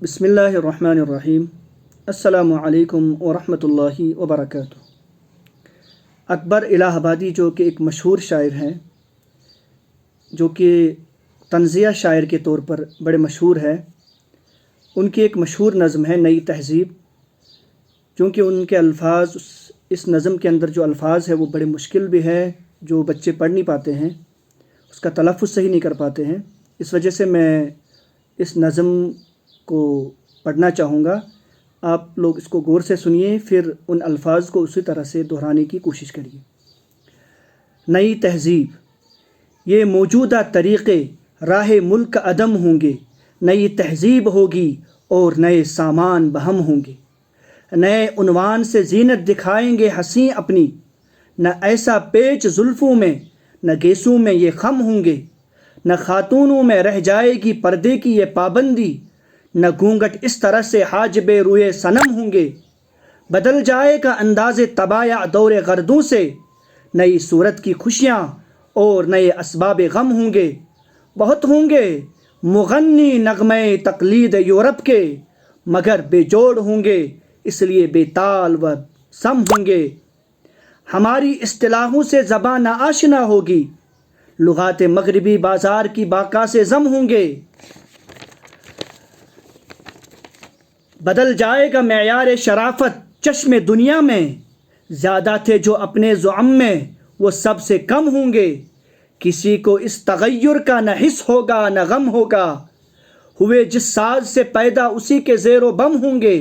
بسم اللہ الرحمن الرحیم۔ السلام علیکم ورحمۃ اللہ وبرکاتہ۔ اکبر الہ آبادی جو کہ ایک مشہور شاعر ہیں، جو کہ طنزیہ شاعر کے طور پر بڑے مشہور ہیں، ان کی ایک مشہور نظم ہے نئی تہذیب۔ چونکہ ان کے الفاظ، اس نظم کے اندر جو الفاظ ہے وہ بڑے مشکل بھی ہے، جو بچے پڑھ نہیں پاتے ہیں، اس کا تلفظ صحیح نہیں کر پاتے ہیں، اس وجہ سے میں اس نظم کو پڑھنا چاہوں گا۔ آپ لوگ اس کو غور سے سنیے، پھر ان الفاظ کو اسی طرح سے دہرانے کی کوشش کریے۔ نئی تہذیب، یہ موجودہ طریقے راہ ملک عدم ہوں گے، نئی تہذیب ہوگی اور نئے سامان بہم ہوں گے، نئے عنوان سے زینت دکھائیں گے حسین اپنی، نہ ایسا پیچ زلفوں میں نہ گیسوں میں یہ خم ہوں گے، نہ خاتونوں میں رہ جائے گی پردے کی یہ پابندی، نہ گھونگھٹ اس طرح سے حاجب روئے صنم ہوں گے، بدل جائے گا انداز طبایا دور گردوں سے، نئی صورت کی خوشیاں اور نئے اسباب غم ہوں گے، بہت ہوں گے مغنی نغمے تقلید یورپ کے، مگر بے جوڑ ہوں گے اس لیے بے تال و سم ہوں گے، ہماری اصطلاحوں سے زبان ناآشنا ہوگی، لغات مغربی بازار کی باقا سے ضم ہوں گے، بدل جائے گا معیار شرافت چشم دنیا میں، زیادہ تھے جو اپنے زعم میں وہ سب سے کم ہوں گے، کسی کو اس تغیر کا نہ حس ہوگا نہ غم ہوگا، ہوئے جس ساز سے پیدا اسی کے زیر و بم ہوں گے،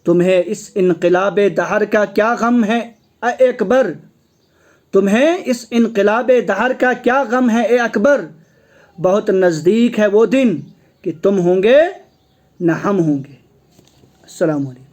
تمہیں اس انقلاب دہر کا کیا غم ہے اے اکبر، تمہیں اس انقلاب دہر کا کیا غم ہے اے اکبر، بہت نزدیک ہے وہ دن کہ تم ہوں گے نہ ہم ہوں گے۔ السلام علیکم۔